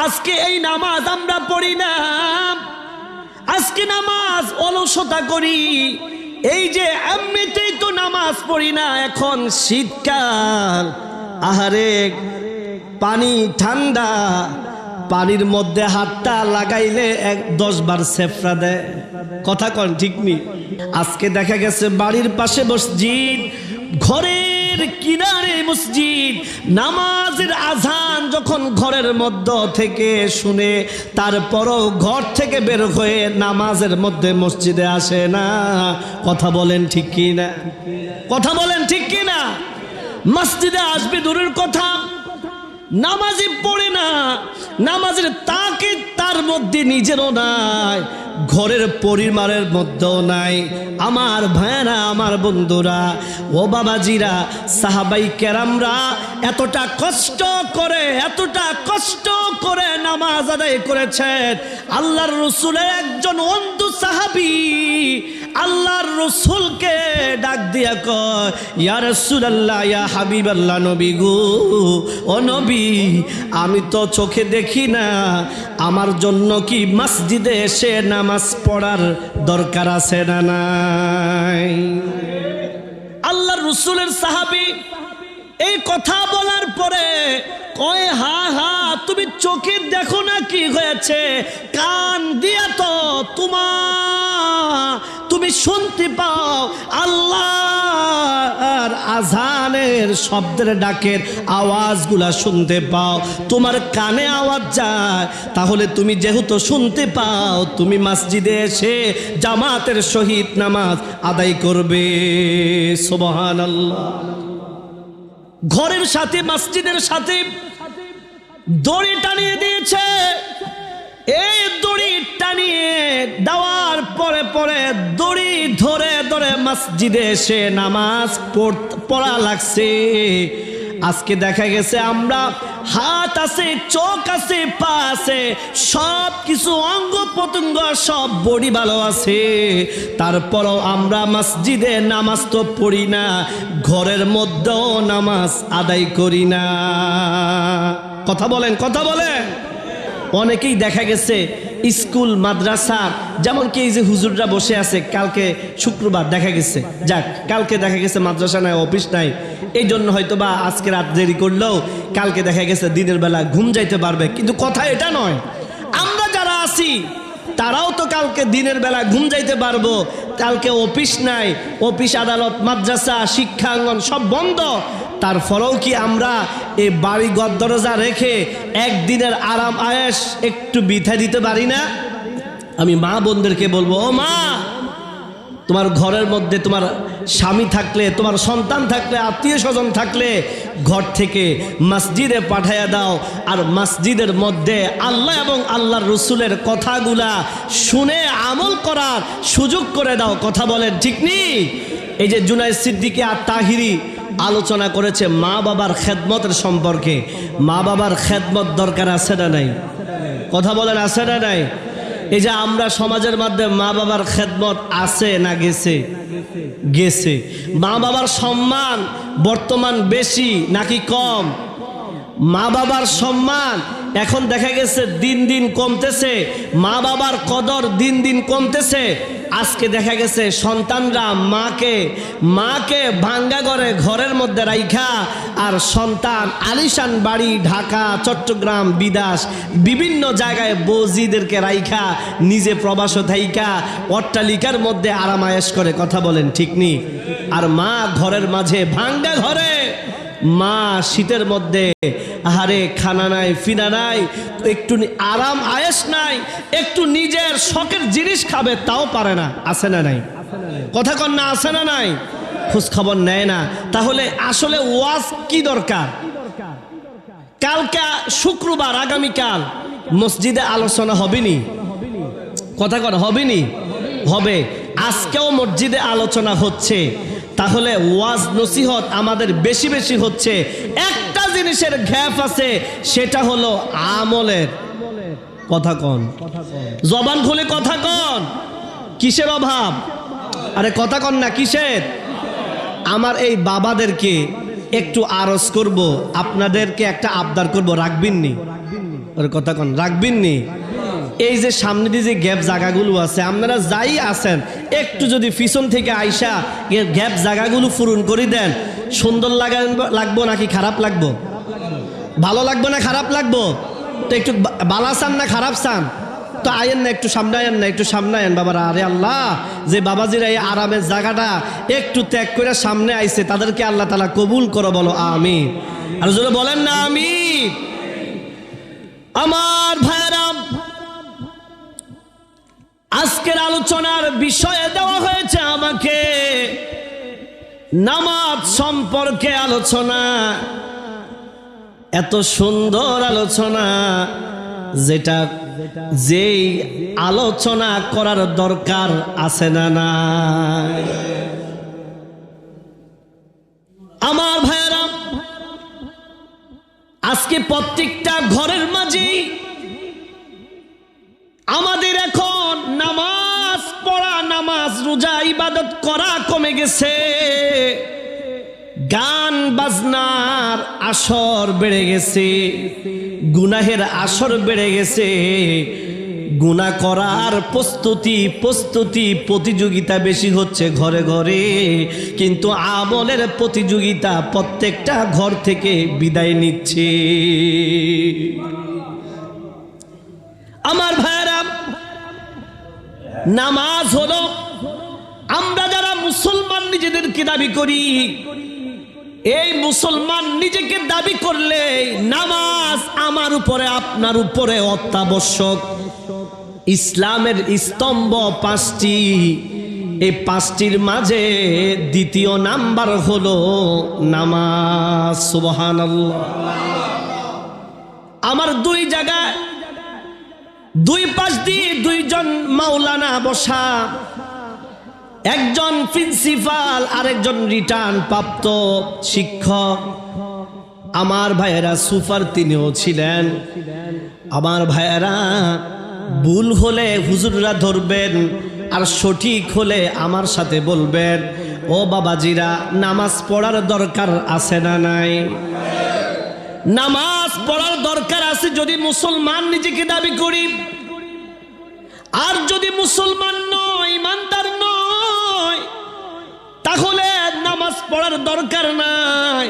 আজকে এই নামাজ আমরা পড়ি না, আজকে নামাজ অলসতা করি। এই যে এমনিতেই তো নামাজ পড়ি না, এখন শীতকাল, আহারে পানি ঠান্ডা, পানির মধ্যে হাতটা লাগাইলে 10 বার সেফরা দেয়। কথা কন ঠিক নি? আজকে দেখা গেছে বাড়ির পাশে মসজিদ, ঘরের কিনারে মসজিদ, নামাজের আজান যখন ঘরের মধ্য থেকে শুনে তারপরও ঘর থেকে বের হয়ে নামাজের মধ্যে মসজিদে আসে না। কথা বলেন ঠিক কি না? কথা বলেন ঠিক কি না? মসজিদে আসবে দূরের কথা, নামাজই পড়ে না, নামাজের তাকে তার মধ্যে নিজেরও নাই, ঘরের পরিবারের মধ্যেও নাই। আমার ভাইরা, আমার বন্ধুরা, ও বাবাজিরা, সাহাবাই কেরামরা এতটা কষ্ট করে নামাজ আদায় করেছেন। আল্লাহর রসুলের একজন অন্ধ সাহাবী আল্লাহর রসুলকে ডাক দিয়া কয়, ইয়া রাসূলুল্লাহ, ইয়া হাবিবাল্লাহ, নবী গো, ও নবী, আমি তো চোখে দেখি না, আমার জন্য কি মসজিদে এসে নামাজ পড়ার দরকার আছে না নাই? আল্লাহর রসুলের সাহাবী এই কথা বলার পরে কয়, হা হা, তুমি চোখে দেখো না কি হয়েছে, কান দিয়া তো তুমি শুনতে পাও আল্লাহর আজানের শব্দের ডাকের আওয়াজগুলা শুনতে পাও, তোমার কানে আওয়াজ যায়, তাহলে তুমি যেহেতু শুনতে পাও, তুমি মসজিদে এসে জামাতের সহিত নামাজ আদায় করবে। সুবহানাল্লাহ। ঘরের সাথে মসজিদের সাথে দড়ি টানিয়ে দিয়েছে। এই দড়ি টানিয়ে দেওয়ার পরে দড়ি ধরে ধরে মসজিদে এসে নামাজ পড়া লাগছে। আজকে দেখা গেছে আমরা হাত আছে, চোখ আছে, পা আছে, সব কিছু অঙ্গ প্রত্যঙ্গ সব বডি ভালো আছে, তারপরও আমরা মসজিদে নামাজ তো পড়ি না, ঘরের মধ্যেও নামাজ আদায় করি না। কথা বলেন, কথা বলেন। অনেকেই দেখা গেছে স্কুল মাদ্রাসা, যেমন কি এই যে হুজুররা বসে আছে, কালকে শুক্রবার দেখা গেছে, যাক কালকে দেখা গেছে মাদ্রাসা নাই, অফিস নাই, এই জন্য হয়তো বা আজকে রাত দেরি করলেও কালকে দেখা গেছে দিনের বেলা ঘুম যাইতে পারবে। কিন্তু কথা এটা নয়, আমরা যারা আছি তারাও তো কালকে দিনের বেলা ঘুম যাইতে পারবো। কালকে অফিস নাই, অফিস আদালত মাদ্রাসা শিক্ষাঙ্গন সব বন্ধ, তারপরেও কি আমরা এই বাড়ি ঘর দরজা রেখে একদিনের আরাম আয়েশ একটু বিথা দিতে পারি না? আমি মা বোনদেরকে বলবো, ও মা, তোমার ঘরের মধ্যে তোমার স্বামী থাকলে, তোমার সন্তান থাকলে, আত্মীয় স্বজন থাকলে ঘর থেকে মসজিদে পাঠাইয়া দাও, আর মসজিদের মধ্যে আল্লাহ এবং আল্লাহর রসুলের কথাগুলা শুনে আমল করার সুযোগ করে দাও। কথা বলেন ঠিক নি? এই যে জুনায়েদ সিদ্দিকী আর তাহিরি আলোচনা করেছে মা বাবার খেদমতের সম্পর্কে। মা বাবার খেদমত দরকার আছে না নাই? কথা বলেন, আছে না নাই? এই যে আমরা সমাজের মধ্যে মা বাবার খেদমত আছে না গেছে? গেছে। মা বাবার সম্মান বর্তমান বেশি নাকি কম? মা বাবার সম্মান এখন দেখা গেছে দিন দিন কমতেছে, মা বাবার কদর দিন দিন কমতেছে। আজকে দেখা গেছে সন্তানরা মাকে ভাঙ্গা ঘরে ঘরের মধ্যে রাইখা, আর সন্তান আলিশান বাড়ি ঢাকা, চট্টগ্রাম, বিদেশ বিভিন্ন জায়গায় বৌজিদেরকে রাইখা নিজে প্রবাস থাইকা অট্টালিকার মধ্যে আরামায়েশ করে। কথা বলেন ঠিক নি? আর মা ঘরের মাঝে ভাঙ্গা ঘরে, মা শীতের মধ্যে আহারে খানা নাই, ফিনা নাই, একটু আরাম আয়েশ নাই, একটু নিজের শখের জিনিস খাবে তাও পারে না। আছে না নাই? কথা কন না, আছে না নাই? খোঁজ খবর নেয় না। তাহলে আসলে ওয়াজ কি দরকার? কালকে শুক্রবার, আগামীকাল মসজিদে আলোচনা হবেনি? কথা কন, হবেনি? হবে। আজকেও মসজিদে আলোচনা হচ্ছে। তাহলে ওয়াজ নসিহত আমাদের বেশি বেশি হচ্ছে। একটা জিনিসের গ্যাপ আছে, সেটা হলো আমলের। কথা কন, জবান খুলে কথা কন। কিসের অভাব? আরে কথা কন না, কিসের? আমার এই বাবাদেরকে একটু আরজ করব, আপনাদেরকে একটা আবদার করব, রাখবেন নি? ওর কথা কোন রাখবেন নি? এই যে সামনে দিয়ে যে গ্যাপ জায়গাগুলো আছে, আপনারা যাই আছেন একটু যদি পিছন থেকে আইসা গ্যাপ জায়গাগুলো পূরণ করে দেন, সুন্দর লাগবো নাকি খারাপ লাগবো? ভালো লাগবো না খারাপ লাগবো? তো একটু বালা চান না খারাপ চান? তো আয়েন না, একটু সামনে আয়েন না, একটু সামনে আয়েন বাবারা। আরে আল্লাহ, যে বাবাজিরা এই আরামের জায়গাটা একটু ত্যাগ করে সামনে আইছে, তাদেরকে আল্লাহ তাআলা কবুল করো, বলো আমিন। আর জোরে বলেন না আমিন। আমার ভাইরা, আজকের আলোচনার বিষয়ে দেওয়া হয়েছে আমাকে নামাজ সম্পর্কে আলোচনা। এত সুন্দর আলোচনা, যেটা যেই আলোচনা করার দরকার আছে না নাই? আমার ভাইয়েরা, আজকে প্রত্যেকটা ঘরের মাঝেই আমাদের এখন নামাজ পড়া, নামাজ রোজা ইবাদত করা কমে গেছে। গান বাজনার আসর বেড়ে গেছে, গুনাহের আসর বেড়ে গেছে, গুনাহ করার প্রস্তুতি প্রতিযোগিতা বেশি হচ্ছে ঘরে ঘরে, কিন্তু আমলের প্রতিযোগিতা প্রত্যেকটা ঘর থেকে বিদায় নিচ্ছে। আমার ভাইরা, নামাজ হলো, আমরা যারা মুসলমান নিজেদেরকে দাবি করি, এই মুসলমান নিজেকে দাবি করলে নামাজ আমার উপরে আপনার উপরে অত্যাবশ্যক। ইসলামের স্তম্ভ পাঁচটি, এই পাঁচটির মাঝে দ্বিতীয় নাম্বার হলো নামাজ। সুবহানাল্লাহ। আমার দুই জায়গায় দুই পাশ দিয়ে দুইজন মাওলানা বসা, একজন প্রিন্সিপাল আর একজন রিটার্ন প্রাপ্ত শিক্ষক। আমার ভাইয়েরা সুপার তিনিও ছিলেন। আমার ভাইয়েরা, ভুল হলে হুজুররা ধরবেন, আর সঠিক হলে আমার সাথে বলবেন। ও বাবাজিরা, নামাজ পড়ার দরকার আছে না নাই? নামাজ পড়ার দরকার আছে যদি মুসলমান নিজেকে দাবি করি। আর যদি মুসলমান নয়, ইমানদার নয়, তাহলে নামাজ পড়ার দরকার নাই।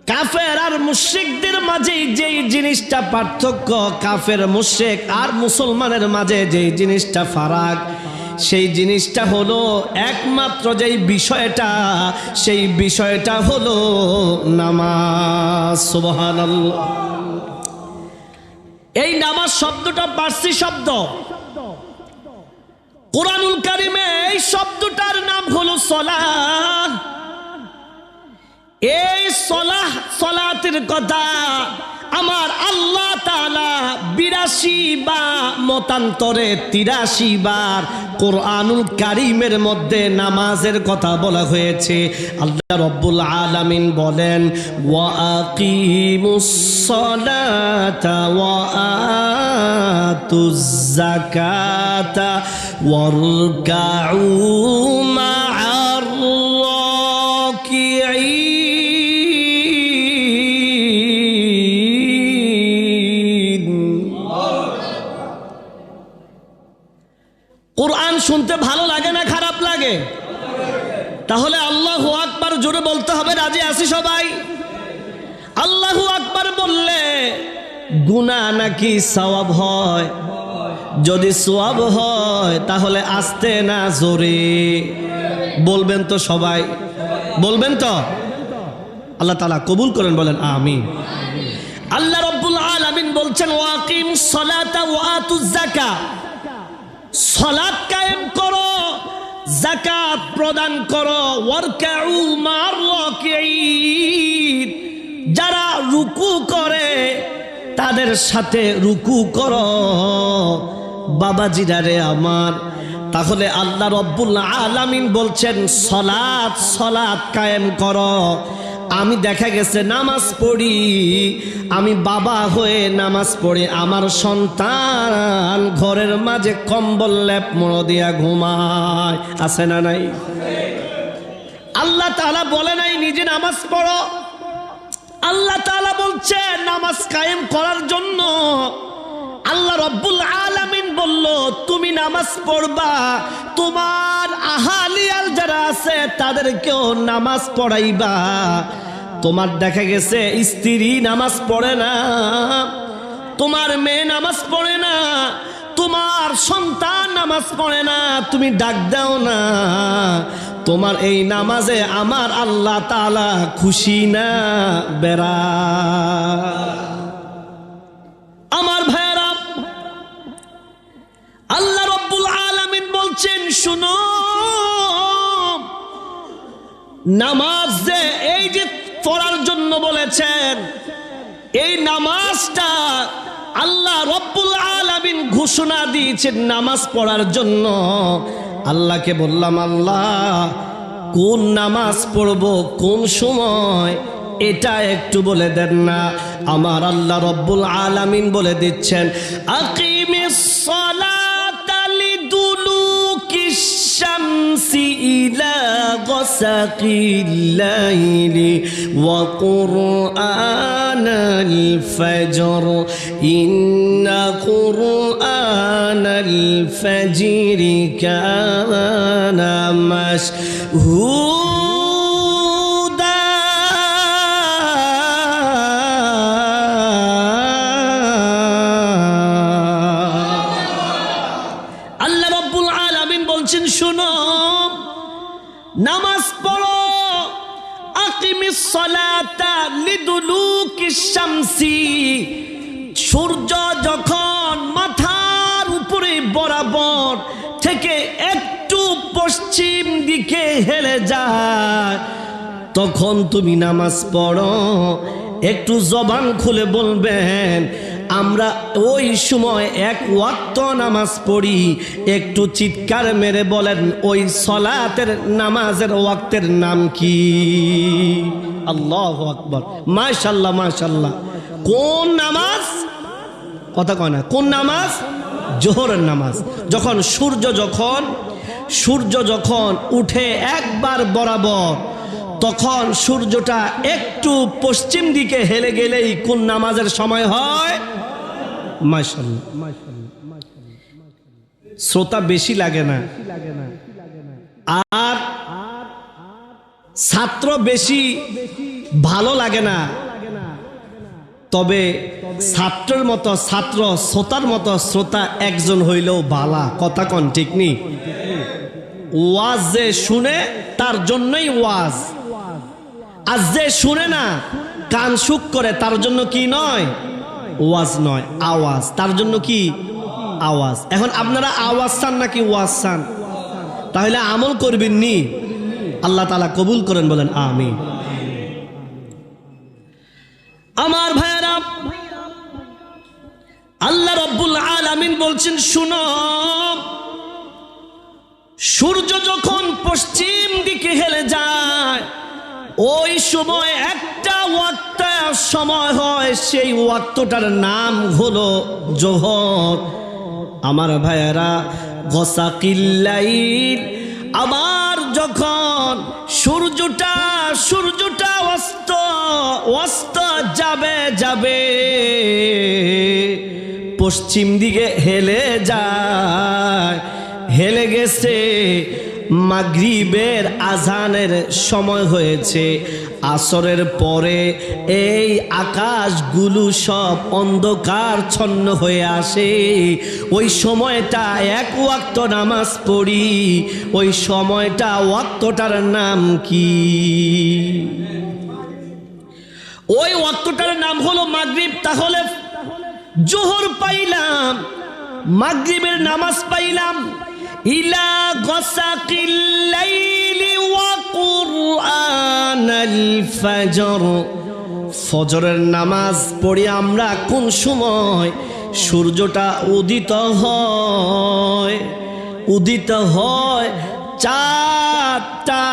কাফের আর মুশরিকদের মাঝে যেই জিনিসটা পার্থক্য, কাফের মুশরিক আর মুসলমানের মাঝে যেই জিনিসটা ফারাক, সেই জিনিসটা হলো একমাত্র যেই বিষয়টা, সেই বিষয়টা হলো নামাজ। সুবহানাল্লাহ। এই নামাজ শব্দটা পারসি শব্দ। কুরআনুল কারীমে এই শব্দটার নাম হলো সালাহ। এই সালাতের কথা আমার আল্লাহ তাআলা ৮২ বা মতান্তরে ৮৩ বার কুরআনুল কারীমের মধ্যে নামাজের কথা বলা হয়েছে। আল্লাহ রব্বুল আলামিন বলেন, ওয়া আকিমুস সালাতা ওয়া আতুজ যাকাতা ওয়ারকাউ মা'আর রাকিঈন। কুরআন শুনতে ভালো লাগে না খারাপ লাগে? তাহলে আল্লাহু আকবার জোরে বলতে হবে। রাজি আছি সবাই? আল্লাহু আকবার বললে গুনাহ নাকি সওয়াব হয়? যদি সওয়াব হয় তাহলে আস্তে না জোরে বলবেন তো? সবাই বলবেন তো? আল্লাহ তাআলা কবুল করেন, বলেন আমিন। আল্লাহ রাব্বুল আলামিন বলছেন, ওয়া আকিমুস সালাতা ওয়া আতুজ যাকাত। সালাত কায়েম করো, যাকাত প্রদান করো, ওয়ারকাউ মা'আর রাকিঈন। যারা রুকু করে তাদের সাথে রুকু করো। বাবাজিরা রে আমার, তাহলে আল্লাহ রব্বুল আলামিন বলছেন সালাত কায়েম করো। আমি দেখা গেছে নামাজ পড়ি, আমি বাবা হয়ে নামাজ পড়ি, আমার সন্তান ঘরের মাঝে কম্বল লেপ মোড়ো দিয়া ঘুমায়, আছে না নাই? আল্লাহ তাআলা বলে নাই নিজে নামাজ পড়ো, আল্লাহ তাআলা বলছে নামাজ কায়েম করার জন্য আল্লাহ রব্বুল আলামিন বলল তুমি নামাজ পড়বা, তোমার আহালিয়াল যারা আছে তাদেরকেও নামাজ পড়াইবা। তোমার দেখা গেছে স্ত্রী নামাজ পড়ে না, তোমার মেয়ে নামাজ পড়ে না, তোমার সন্তান নামাজ পড়ে না, তুমি ডাক দাও না, তোমার এই নামাজে আমার আল্লাহ তাআলা খুশি না বেরা। আমার ভাইরা, আল্লাহ রব্বুল আলামিন বলছেন শুনো, নামাজ যে এই যে পড়ার জন্য বলেছেন, এই নামাজটা আল্লাহ রব্বুল আলামিন ঘোষণা দিয়েছেন নামাজ পড়ার জন্য। আল্লাহকে বললাম আল্লাহ কোন নামাজ পড়ব কোন সময় এটা একটু বলে দেন না। আমার আল্লাহ রব্বুল আলামিন বলে দিচ্ছেন আকিমিস সালাতা লিদুলুকিশ শামসি ইলা গাসাকিল লাইলি ওয়া কুরআনাল ফাজর ইন্না কুরআনাল ফাজরি কানা মাশহুদা। আল্লাহ রব্বুল আলামিন বলছেন শুনো, নামাজ পড়ো, আকিমিস সালাতা লিদুলুকিশ শামসি, সূর্য যখন মাথার উপরে বরাবর থেকে একটু পশ্চিম দিকে হেলে যায় তখন তুমি নামাজ পড়ো। একটু জবান খুলে বলবেন আমরা ওই সময় এক ওয়াক্ত নামাজ পড়ি, একটু চিৎকার মেরে বলেন ওই সালাতের নামাজের ওয়াক্তের নাম কি? আল্লাহু আকবার, মাশাআল্লাহ মাশাআল্লাহ। কোন নামাজ? কথা কয় না, কোন নামাজ? জোহরের নামাজ। যখন সূর্য যখন উঠে একবার বরাবর, তখন সূর্যটা একটু পশ্চিম দিকে হেলে গেলেই কোন নামাজের সময় হয়? মাশাআল্লাহ। শ্রোতা বেশি লাগে না, আর ছাত্র বেশি ভালো লাগে না, তবে ছাত্রের মতো ছাত্র, শ্রোতার মতো শ্রোতা একজন হইলেও বালা। কথা কন ঠিক নি? ওয়াজ যে শুনে তার জন্যই ওয়াজ, আর যে শুনে না কান সুখ করে তার জন্য কি নয়? ওয়াজ নয়, আওয়াজ। তার জন্য কি? আওয়াজ। এখন আপনারা আওয়াজ চান নাকি ওয়াজ চান? তাহলে আমল করবেন নি? আল্লাহ তাআলা কবুল করেন, বলেন আমিন। আমার ভাইরা, আল্লাহ রব্বুল আলামিন বলছেন শুনো, সূর্য যখন পশ্চিম দিকে হেলে যায় ওই সময় একটা ওয়াক্ত সময় হয়, সেই ওয়াক্তটার নাম হলো জোহর। আমার ভাইয়েরা, গাসাকিল লাইল, আবার যখন সূর্যটা অস্ত যাবে পশ্চিম দিকে হেলে যায়, হেলে গেছে, মাগরিবের আজানের সময় হয়েছে। আসরের পরে এই আকাশগুলো সব অন্ধকারচ্ছন্ন হয়ে আসে। ওই সময়টা এক ওয়াক্ত নামাজ পড়ি, ওই সময়টা ওয়াক্তটার নাম কি? ওই ওয়াক্তটার নাম হলো মাগরিব। তাহলে জোহর পাইলাম, মাগরিবের নামাজ পাইলাম, ইলা গাসাকিল লাইলি ওয়া কুরআনাল ফাজর, ফজরের নামাজ পড়ি আমরা কোন সময়? সূর্যটা উদিত হয় চারটা,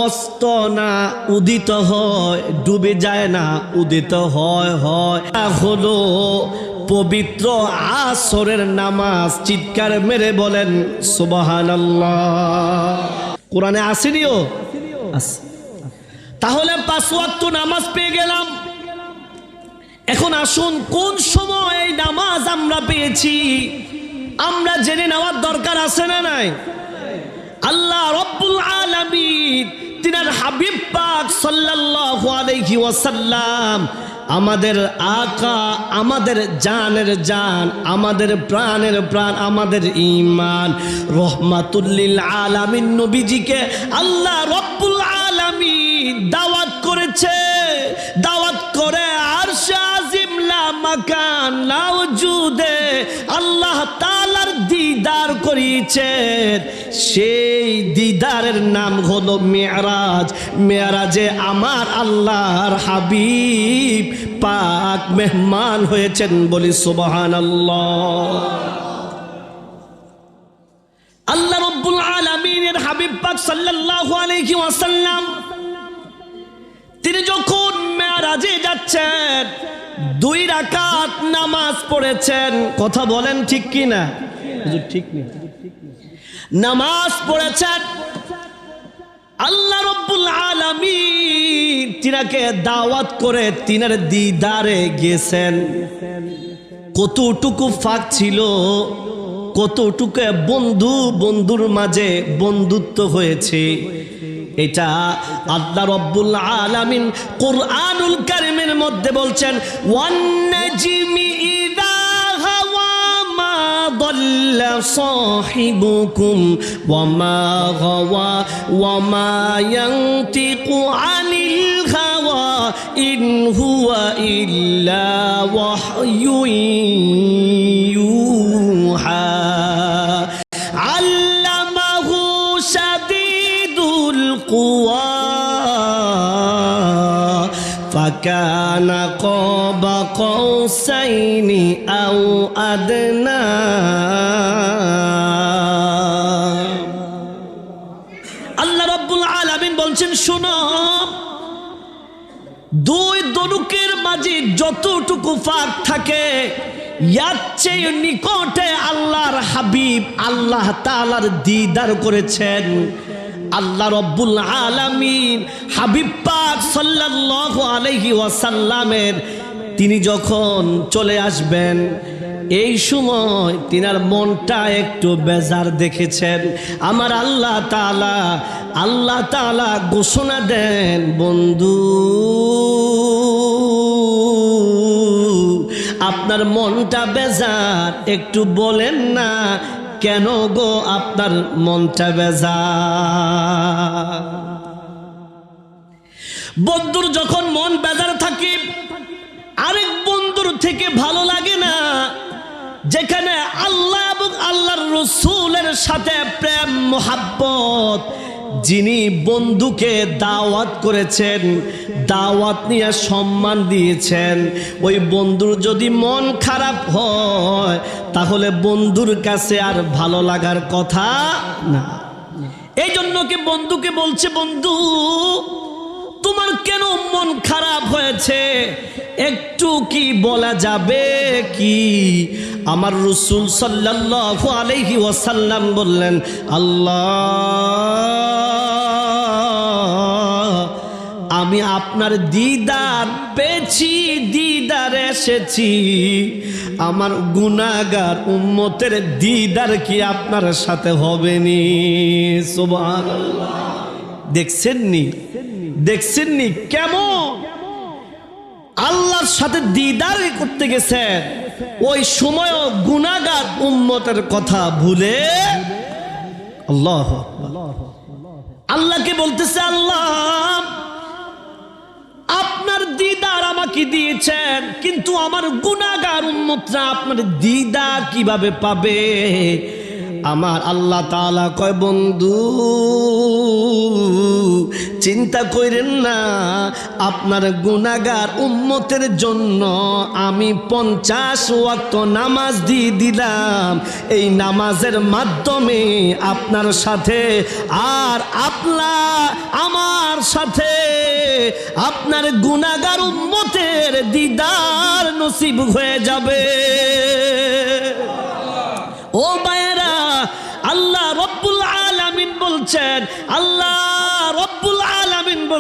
অস্ত না উদিত হয়, ডুবে যায় না, উদিত হয় হলো পবিত্র আসরের নামাজ। চিৎকার মেরে বলেন সুবহানাল্লাহ। কোরআনে আসেনিও? তাহলে 5 ওয়াক্ত নামাজ পেয়ে গেলাম। এখন আসুন কোন সময় এই নামাজ আমরা পেয়েছি আমরা জেনে নেওয়ার দরকার আছে না নাই? আল্লাহ রব্বুল আলামিন তিনার হাবিব পাক সাল্লাল্লাহু আলাইহি ওয়াসাল্লাম আমাদের আকা, আমাদের জানের জান, আমাদের প্রাণের প্রাণ, আমাদের ঈমান, রহমাতুল লিল আলামিন নবীজিকে আল্লাহ রব্বুল আলামিন দাওয়াত করেছে। দাওয়াত করে আরশে আজিম লা মাকান লা ওজুদে আল্লাহ তাআলার দিদার করিয়েছেন। সেই দিদারের নাম হলো মেরাজ। মেরাজে আমার আল্লাহর হাবিব পাক মেহমান হয়েছেন, বলি সুবহানাল্লাহ। আল্লাহ রব্বুল আলামিনের হাবিব পাক সাল্লাল্লাহু আলাইহি ওয়াসাল্লাম তিনি যখন মেরাজে যাচ্ছেন 2 রাকাত নামাজ পড়েছেন। কথা বলেন ঠিক কি না? ঠিক না, নামাজ পড়েছেন। আল্লাহ রব্বুল আলামিন তিনাকে দাওয়াত করে তিনার দিদারে গেছেন। কতটুকু ফাঁক ছিল, কতটুকু বন্ধু বন্ধুর মাঝে বন্ধুত্ব হয়েছে, এটা আল্লাহ রব্বুল আলামিন কুরআনুল কারীমের মধ্যে বলছেন, ওয়ান নাজমি ইযা হাওয়া মা দাল্লা সাহিবুকুম ওয়া মা গাওয়া ওয়া মা ইয়ানতিকু আনিল হাওয়া ইন হুয়া ইল্লা ওয়াহয়ুন ইউহা আল্লামাহু শাদীদুল কুওয়া فكان قاب قوسين أو أدنى। আল্লাহ রাব্বুল আলামিন বলছেন, শোনো, 2 দনুকের মাঝে যতটুকু ফাঁক থাকে ইয়ার চেয়ে নিকটে আল্লাহর হাবিব আল্লাহ তাআলার দিদার করেছেন। আল্লাহ রব্বুল আলামিন হাবিব পাক সাল্লাল্লাহু আলাইহি ওয়াসাল্লামের তিনি যখন চলে আসবেন এই সময় তিনার মনটা একটু বেজার দেখেছেন। আমার আল্লাহ তাআলা ঘোষণা দেন, বন্ধু আপনার মনটা বেজার, একটু বলেন না কেন গো আপনার মনটা বেজার? বন্ধুর যখন মন বেজার থাকে আরেক বন্ধুর থেকে ভালো লাগে না। যেখানে আল্লাহ এবং আল্লাহর রাসূলের সাথে প্রেম মোহাব্বত, যিনি বন্ধুকে দাওয়াত করেছেন, দাওয়াত নিয়ে সম্মান দিয়েছেন, ওই বন্ধুর যদি মন খারাপ হয় তাহলে বন্ধুর কাছে আর ভালো লাগার কথা না। এই জন্য কি বন্ধুকে বলছে, বন্ধু তোমার কেন মন খারাপ হয়েছে, একটু কি বলা যাবে কি? আমার রাসূল সাল্লাল্লাহু আলাইহি ওয়াসাল্লাম বললেন, আল্লাহ আমি আপনার দিদার পেয়েছি, দিদার এসেছি, আমার গুনাহগার উম্মতের দিদার কি আপনার সাথে হবে নি? সুবহানাল্লাহ। দেখছেননি কেমন আল্লাহর সাথে দিদার করতে গেছেন, ওই সময় গুনাহগার উম্মতের কথা ভুলে আল্লাহকে বলতেছে, আল্লাহ আপনার দিদার আমাকে দিয়েছেন, কিন্তু আমার গুনাহগার উম্মতরা আপনার দিদার কিভাবে পাবে? আমার আল্লাহ তাআলা কয়, বন্ধু চিন্তা করেন না, আপনার গুনাহগার উম্মতের জন্য আমি 50 ওয়াক্ত নামাজ দিয়ে দিলাম। এই নামাজের মাধ্যমে আপনার সাথে আর আমার সাথে আপনার গুনাহগার উম্মতের দিদার নসিব হয়ে যাবে। ও ভাইয়েরা, আল্লাহ রব্বুল আলামিন বলছেন,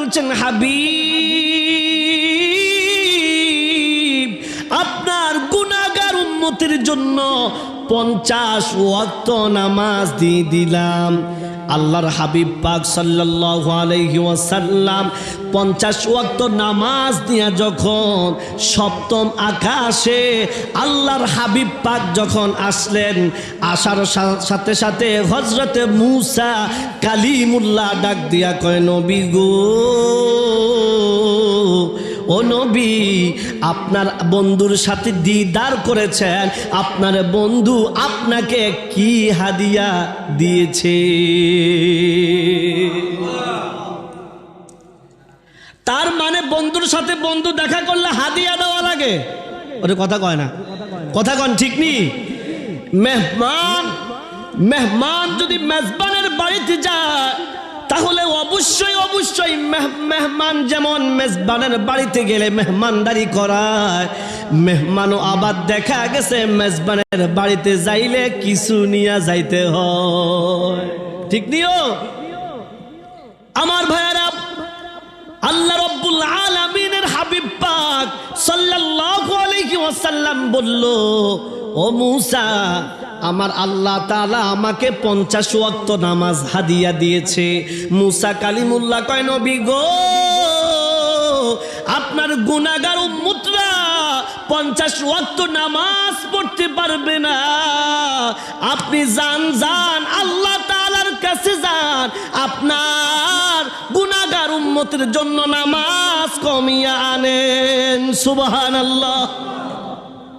বলছেন, হাবিব আপনার গুনাহগার উম্মতের জন্য 50 ওয়াক্ত নামাজ দিয়ে দিলাম। আল্লাহর হাবিব পাক সাল্লাল্লাহু আলাইহি ওয়াসাল্লাম 50 ওয়াক্ত নামাজ দিয়া যখন সপ্তম আকাশে আল্লাহর হাবিব পাক যখন আসলেন, আসার সাথে সাথে হযরতে মূসা কালিমুল্লাহ ডাক দিয়া কয়, নবী গো, ও নবী, আপনার বন্ধুর সাথে দিদার করেছেন, আপনার বন্ধু আপনাকে কি হাদিয়া দিয়েছে? তার মানে বন্ধুর সাথে বন্ধু দেখা করলে হাদিয়া দেওয়া লাগে? ওরে কথা কয় না, কথা কন ঠিক নি? মেহমান যদি মেজবানের বাড়িতে যায় তাহলে অবশ্যই অবশ্যই মেহমান যেমন মেজবানের বাড়িতে গেলে মেহমানদারি করায়, মেহমানও আবার দেখা গেছে মেজবানের বাড়িতে যাইলে কিছু নিয়ে যাইতে হয়, ঠিক নিও? আমার ভাইয়েরা, আল্লাহ রাব্বুল আলামিনের হাবিব পাক সাল্লাল্লাহু আলাইহি ওয়াসাল্লাম বলল, ও মূসা, আমার আল্লাহ তাআলা আমাকে 50 ওয়াক্ত নামাজ হাদিয়া দিয়েছে। মূসা কালিমুল্লাহ কয়, নবী গো, আপনার গুনাহগার উম্মতরা 50 ওয়াক্ত নামাজ পড়তে পারবে না। আপনি যান আল্লাহ তাআলার কাছে যান, আপনার গুনাহগার উম্মতের জন্য নামাজ কমিয়ে আনেন। সুবহানাল্লাহ।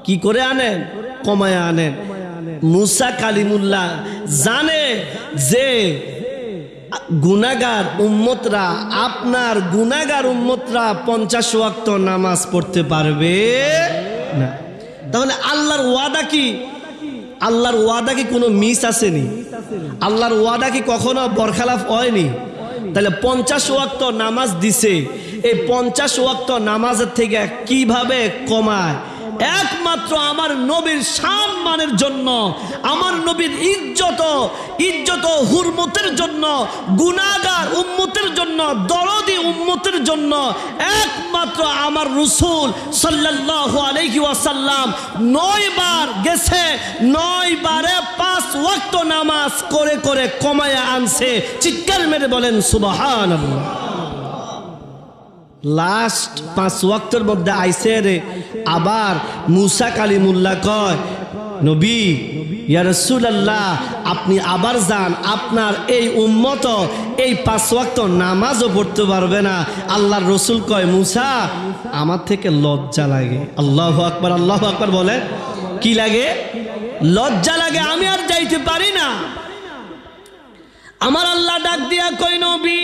কি করে আনেন? কমায় আনেন। মূসা কালিমুল্লাহ জানে যে গুনাহগার উম্মতরা, আপনার গুনাহগার উম্মতরা 50 ওয়াক্ত নামাজ পড়তে পারবে না। তাহলে আল্লাহর ওয়াদা কি? আল্লাহর ওয়াদা কি কোনো মিস আসেনি? আল্লাহর ওয়াদা কি কখনো বরখালাফ হয়নি? তাহলে 50 ওয়াক্ত নামাজ দিছে, এই 50 ওয়াক্ত নামাজের থেকে কিভাবে কমায়? একমাত্র আমার নবীর সম্মানের জন্য, আমার নবীর ইজ্জত হুরমতের জন্য, গুনাহগার উম্মতের জন্য, দরদি উম্মতের জন্য একমাত্র আমার রাসূল সাল্লাল্লাহু আলাইহি ওয়াসাল্লাম 9 বার গেছে, 9 বারে 5 ওয়াক্ত নামাজ করে করে কমায়া আনছে। চিৎকার মেরে বলেন সুবহানাল্লাহ। লাস্ট 5 ওয়াক্তের মধ্যে আইসে রে, আবার মূসা কালিমুল্লাহ কয়, নবী ইয়া রাসূলুল্লাহ, আপনি আবার যান, আপনার এই উম্মত এই 5 ওয়াক্ত নামাজও পড়তে পারবে না। আল্লাহর রাসূল কয়, মূসা, আমার থেকে লজ্জা লাগে। আল্লাহু আকবার, আল্লাহু আকবার বলে। কি লাগে? লজ্জা লাগে, আমি আর যাইতে পারি না। আমার আল্লাহ ডাক দিয়া কয়, নবী,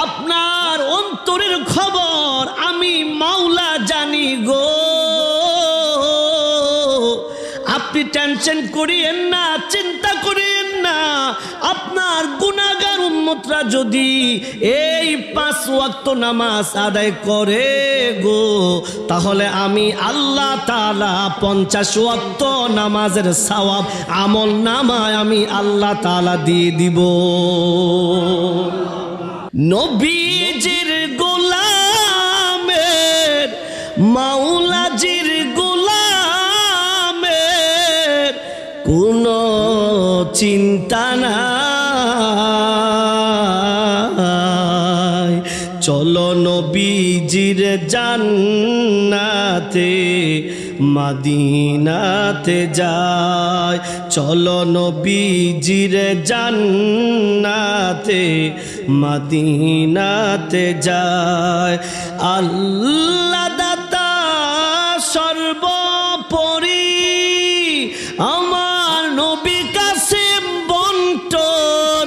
আপনার অন্তরের খবর আমি মাওলা জানি গো, আপনি টেনশন করিয়েন না, চিন্তা করিয়েন না। আপনার গুনাহগার উম্মতরা যদি এই 5 ওয়াক্ত নামাজ আদায় করে গো, তাহলে আমি আল্লাহ তাআলা 50 ওয়াক্ত নামাজের সওয়াব আমল নামায় আমি আল্লাহ তাআলা দিয়ে দিব। নবীজির গোলামের, মাওলাজির গোলামের কোনো চিন্তা নাই। চলো নবীজির জান্নাতে মদিনাতে যায়, চলো নবীজির জান্নাতে মদিনাতে যায়। আল্লাহ দাতা সর্বোপরি, আমার নবী কাসেম বন্টনকারী।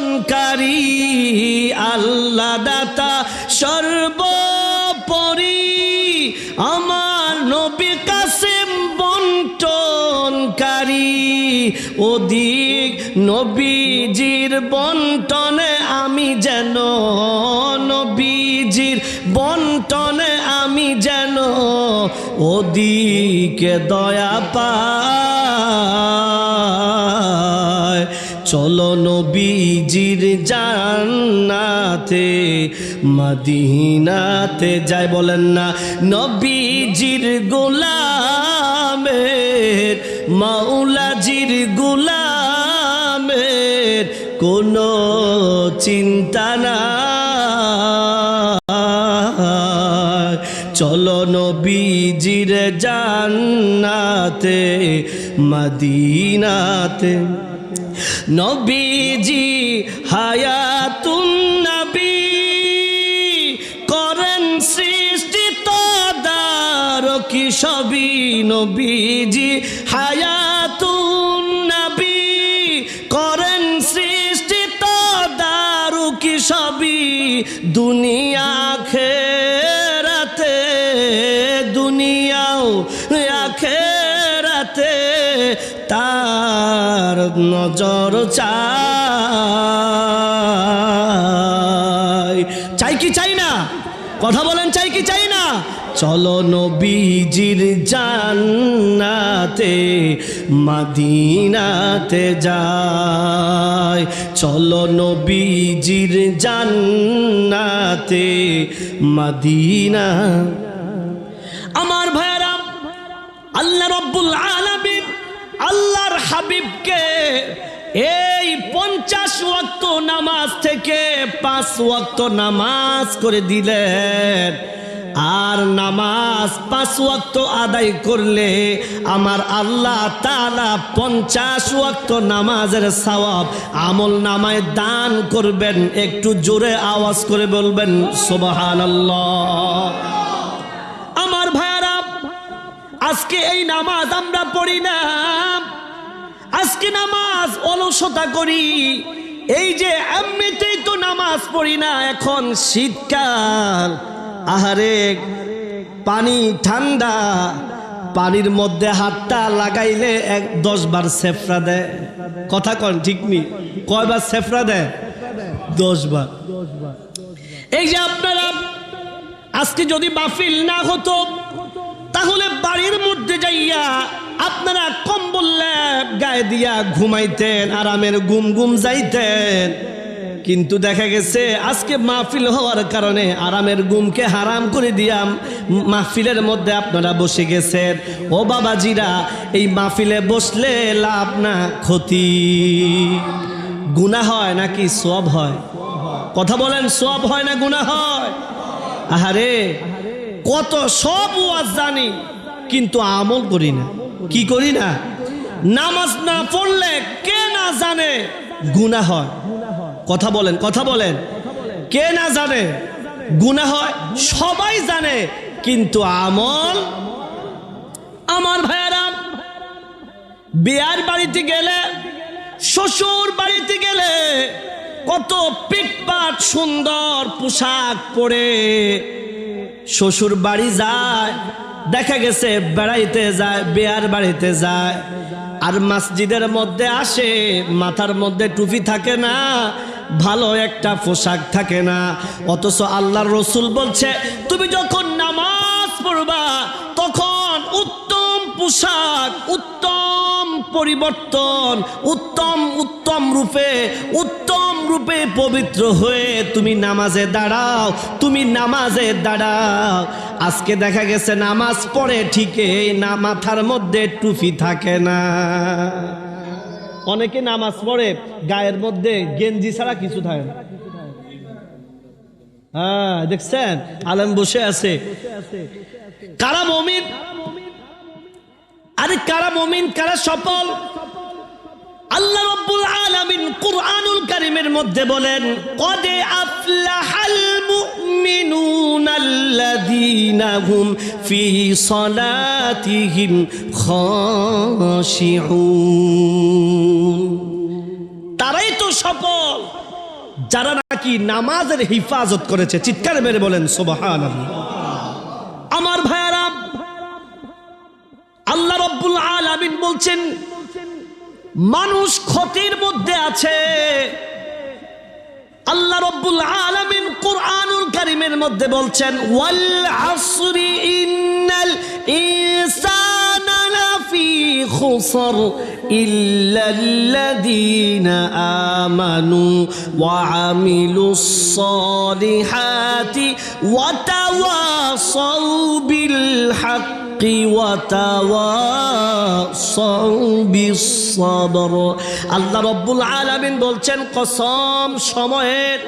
আল্লাহ দাতা সর্বোপরি, আমার নবী কাসেম বন্টনকারী। ওদিক নবীজির বন্টনে আমি যেন, নবীজির বন্টনে আমি যেন ওদিকে দয়া পাই। চলো নবীজির জান্নাতে মদিনাতে যাই, বলেন না নবীজির গোলামের মাওলাজির গোলামের কোনো চিন্তা নাই। চলো নবীজির জান্নাতে মদিনাতে। নবীজি হায়াতুন নবী করেন সৃষ্টি তদারকি সবই। নবীজি হায়াতুন নবী করেন সৃষ্টি তদারকি সবই। দুনিয়া আখিরাতে দুনিয়াও আখিরাতে তার নজর চাই। চাই কি চাই না? কথা বলেন, চাই কি চাই না? চলো নবীজির জান্নাতে মদিনাতে যাই। চলো নবীজির জান্নাতে মদিনা। আমার ভাইরা, আল্লাহ রাব্বুল আলামিন আল্লাহর হাবিবকে এই 50 ওয়াক্ত নামাজ থেকে 5 ওয়াক্ত নামাজ করে দিলেন। আর নামাজ 5 ওয়াক্ত আদায় করলে আমার আল্লাহ তাআলা 50 ওয়াক্ত নামাজের সওয়াব আমল নামায় দান করবেন। একটু জোরে আওয়াজ করে বলবেন সুবহানাল্লাহ। আমার ভাইরা, আজকে এই নামাজ আমরা পড়ি না, আজকে নামাজ অলসতা করি। এই যে এমনিতেই তো নামাজ পড়ি না, এখন শীতকাল, আহারে পানি ঠান্ডা, পানির মধ্যে হাতটা লাগাইলে 10 বার সেফরা দেয়। কথা কন ঠিক নি? কয়বার সেফরা দেয়? 10 বার। এই যে আপনারা আজকে যদি মাহফিল না হতো তাহলে বাড়ির মধ্যে যাইয়া আপনারা কম্বল গায়ে দিয়া ঘুমাইতেন, আরামের ঘুম ঘুম যাইতেন। কিন্তু দেখা গেছে আজকে মাহফিল হওয়ার কারণে আরামের ঘুমকে হারাম করে দিয়া মাহফিলের মধ্যে আপনারা বসে গেছেন। ও বাবাজিরা, এই মাহফিলে বসলে লাভ না ক্ষতি? গুনাহ হয় নাকি সওয়াব হয়? কথা বলেন, সওয়াব হয় না গুনাহ হয়? আহারে, কত সব ওয়াজ জানি কিন্তু আমল করি না। কি করি না? নামাজ না পড়লে কে না জানে গুনাহ হয়? কথা বলেন, কথা বলেন, কে না জানে গুনাহ হয়? সবাই জানে কিন্তু আমল। আমার ভাইয়েরা, বিয়ার বাড়িতে গেলে, শ্বশুর বাড়িতে গেলে কত পিটপাট সুন্দর পোশাক পরে শ্বশুর বাড়ি যায়। দেখা গেছে বেড়াইতে যায়, বিয়ার বাড়িতে যায়, আর মসজিদের মধ্যে আসে, মাথার মধ্যে টুপি থাকে না, ভালো একটা পোশাক থাকে না। অথচ আল্লাহর রাসূল বলছে তুমি যখন নামাজ পড়বা তখন উত্তম পোশাক, উত্তম পরিবর্তন, উত্তম রূপে পবিত্র হয়ে তুমি নামাজে দাঁড়াও, তুমি নামাজে দাঁড়াও। আজকে দেখা গেছে নামাজ পড়ে ঠিকই না, মাথার মধ্যে টুপি থাকে না। অনেকে নামাজ পড়ে গায়ের মধ্যে গেঞ্জি ছাড়া কিছু থাকে না। হ্যাঁ, দেখছেন আলেম বসে আছে। কারা মুমিন? আরে কারা মুমিন, কারা সফল? আল্লাহ রাব্বুল আলামিন কুরআনুল কারীমের মধ্যে বলেন, কদ আফলাহাল মুমিনুনাল্লাযীনা হুম ফি সালাতিহিম খাশিউন। তারাই তো সফল যারা নাকি নামাজের হিফাজত করেছে। চিৎকার মেরে বলেন সুবহানাল্লাহ। আমার ভাইয়েরা, আল্লাহ রাব্বুল আলামিন বলছেন মানুষ ক্ষতির মধ্যে আছে। আল্লাহ রাব্বুল আলামিন কুরআনুল কারীমের মধ্যে বলছেন, ওয়াল আসরি ইন্নাল ইনসানা লাফি খুসর ইল্লাল্লাযীনা আমানু ওয়া আমিলুস সলিহাতি ওয়া তাওয়াসাউ বিল হাক্কি ওয়া তাওয়াসাউ বিস সাবর। আল্লাহ রাব্বুল আলামিন বলছেন, কসম সময়ের,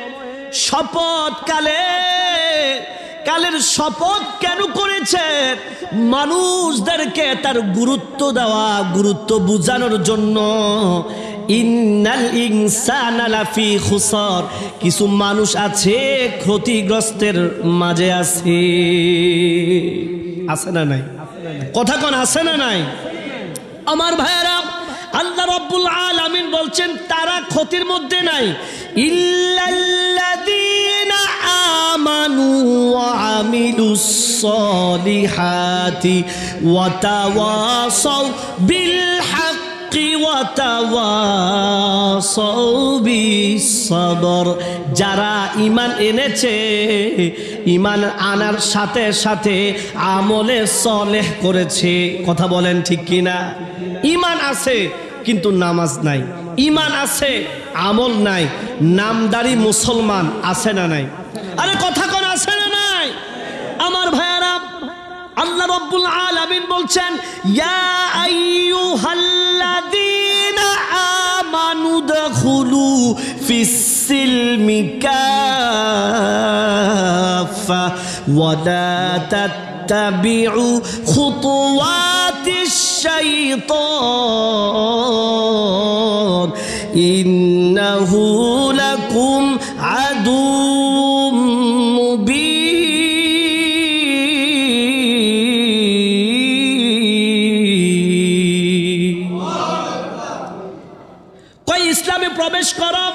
শপথ কালের শপথ কেন করেছেন? মানুষদেরকে তার গুরুত্ব দেওয়া, গুরুত্ব বোঝানোর জন্য। ইন্নাল ইনসানা লাফি খুসর, কিছু মানুষ আছে ক্ষতিগ্রস্তের মাঝে আছে। আছে না নাই? কথা কোন আছে না নাই? আমার ভাইয়েরা, আল্লাহ রাব্বুল আলামিন বলছেন তারা ক্ষতির মধ্যে নাই। ইল্লাল্লাযীনা আমানু ওয়া আমিলুস সলিহাতি ওয়া তাওয়াসাউ বিল হাক্কি ওয়া তাওয়াসাউ বিস সাবর। যারা ঈমান এনেছে, ঈমান আনার সাথে সাথে আমলে সলেহ করেছে। কথা বলেন ঠিক কিনা? ঈমান আছে কিন্তু নামাজ নাই, ঈমান আছে আমল নাই, নামদারি মুসলমান আছে না নাই? আরে কথা কোন আছে না নাই? আমার ভাইয়ারা, আল্লাহ রাব্বুল আলামিন বলছেন, ইয়া আইয়ুহাল্লাযীনা আমানু দুখুলু ফিস সিলমি কাফা ওয়া লা তাত্তাবিউ খুতুওয়াতিশ শাইতান ইন্নাহু লাকুম আদুউম মুবিন। কই ইসলামে প্রবেশ করো,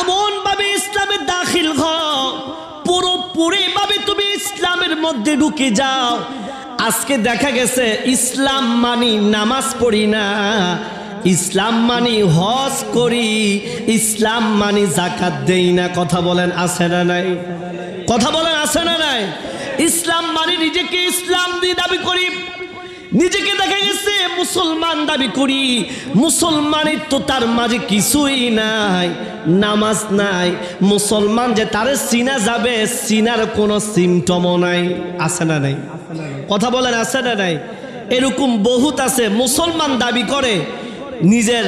এমন ভাবে ইসলামে দাখিল হও, পুরোপুরি ভাবে তুমি ইসলামের মধ্যে ঢুকে যাও। আজকে দেখা গেছে ইসলাম মানি নামাজ পড়ি না, ইসলাম মানি হজ করি, ইসলাম মানি যাকাত দেই না। কথা বলেন আছে না নাই? কথা বলেন আছে না নাই? ইসলাম মানি নিজেকে ইসলাম দিয়ে দাবি করি, নিজেকে দেখা গেছে মুসলমান দাবি করি, মুসলমানের তো তার মাঝে কিছুই নাই, নামাজ নাই। মুসলমান যে তারে চিনা যাবে, চিনার কোনো সিমটমও নাই। আছে না নাই? কথা বলেন আছে না নাই? এরকম বহুত আছে, মুসলমান দাবি করে, নিজের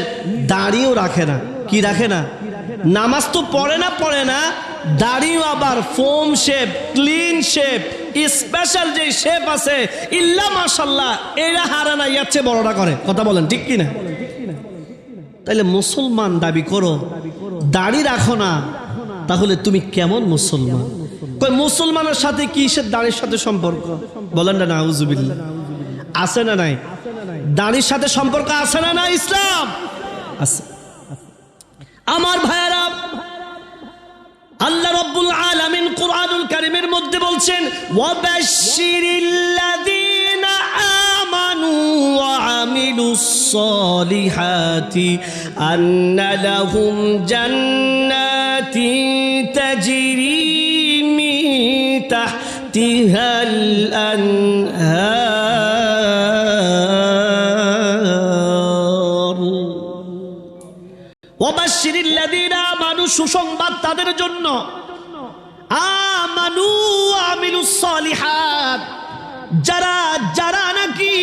দাড়িও রাখে না। কি রাখে না? নামাজ তো পড়ে না, দাড়িও আবার foam shape, clean shape, special যে শেপ আছে, ইল্লা মাশাআল্লাহ, এরা হারা না ইয়াচ্ছে বড়টা করে। কথা বলেন ঠিক কিনা? তাইলে মুসলমান দাবি করো, দাড়ি রাখো না, তাহলে তুমি কেমন মুসলমান? কই মুসলমানের সাথে কিসের দাড়ির সাথে সম্পর্ক? বলেন না নাউজুবিল্লাহ। আছে না নাই? দাড়ির সাথে সম্পর্ক আছে না নাই? ইসলাম আছে। আমার ভাইয়েরা, আল্লাহ রাব্বুল আলামিন কুরআনুল কারীমের মধ্যে বলছেন, ওয়াবাশশিরিল্লাযীনা আমানু ওয়া আমিলুস সলিহাতি আন্না লাহুম জান্নাতিন তাজরি মিন তাহতিহাল আনহার। ওয়াবাশশিরিল্লাযীনা আমানু, সুসংবাদ তাদের জন্য, আমানু আমিলুস সলিহাত, যারা নাকি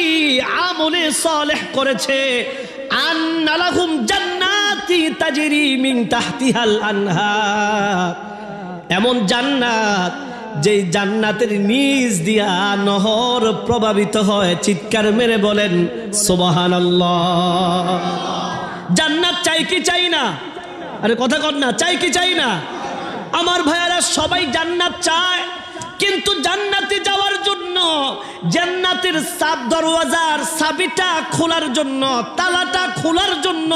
আমলে সালেহ করেছে, আন্না লাহুম জান্নাতি তাজরি মিন তাহতিহাল আনহার, এমন জান্নাত যেই জান্নাতের নিচ দিয়া নহর প্রবাহিত হয়। চিৎকার মেরে বলেন সুবহানাল্লাহ। জান্নাত চাই কি চাই না? আরে কথা কর না, চাই কি চাই না? আমার ভাইয়ারা, সবাই জান্নাত চায়, কিন্তু জান্নাতে যাওয়ার জন্য, জান্নাতের দরওয়াজার চাবিটা খোলার জন্য, তালাটা খোলার জন্য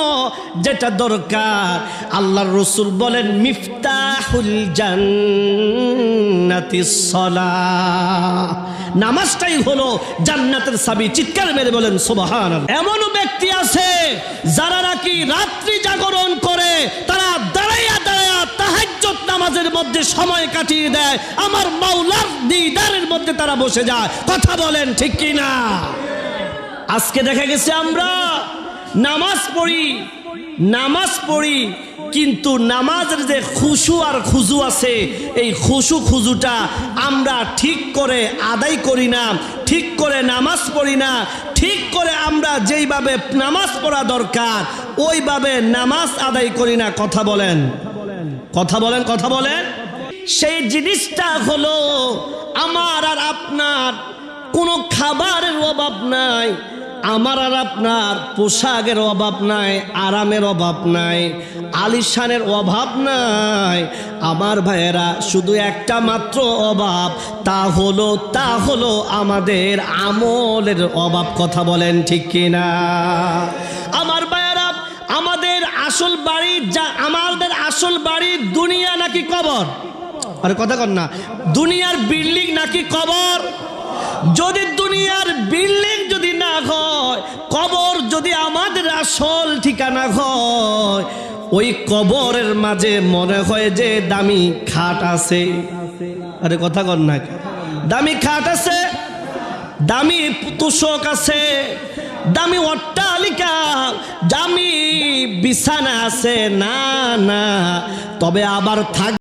যেটা দরকার, আল্লাহর রাসূল বলেন, মিফতাহুল জান্নাতিস সালাহ, নামাজটাই হলো জান্নাতের চাবি। চিৎকার মেরে বলেন সুবহানাল্লাহ। এমন ব্যক্তি আছে যারা নাকি রাত্রি জাগরণ করে, তারা দাঁড়াইয়া তাহাজ্জুদ নামাজের মধ্যে সময় কাটিয়ে দেয়, আমার মাওলার দিদারের মধ্যে তারা বসে যায়। কথা বলেন ঠিক কি না? আজকে দেখা গেছে আমরা নামাজ পড়ি কিন্তু নামাজের যে খুশু আর খুজু আছে, এই খুশু খুজুটা আমরা ঠিক করে আদায় করি না, ঠিক করে নামাজ পড়ি না, ঠিক করে আমরা যেইভাবে নামাজ পড়া দরকার ওইভাবে নামাজ আদায় করি না। কথা বলেন। সেই জিনিসটা হলো আমার আর আপনার কোনো খাবারের অভাব নাই, আমার আর আপনার পোশাকের অভাব নাই, আরামের অভাব নাই, আলিশানের অভাব নাই। আমার ভাইয়েরা শুধু একটা মাত্র অভাব, তা হলো আমাদের আমলের অভাব। কথা বলেন ঠিক কিনা? আমার ভাইয়েরা, আমাদের আসল বাড়ি দুনিয়া নাকি কবর? আরে কথা কর না, দুনিয়ার বিল্ডিং নাকি কবর? যদি দুনিয়ার বিল্ডিং যদি না হয়, কবর যদি আমাদের আসল ঠিকানা হয়, ওই কবরের মাঝে মনে হয় যে দামি খাট আছে। আরে কথা কর না, দামি খাট আছে, দামি তোষক আছে, দামি অট্টালিকা, দামি বিছানা আছে। না, তবে আবার থাক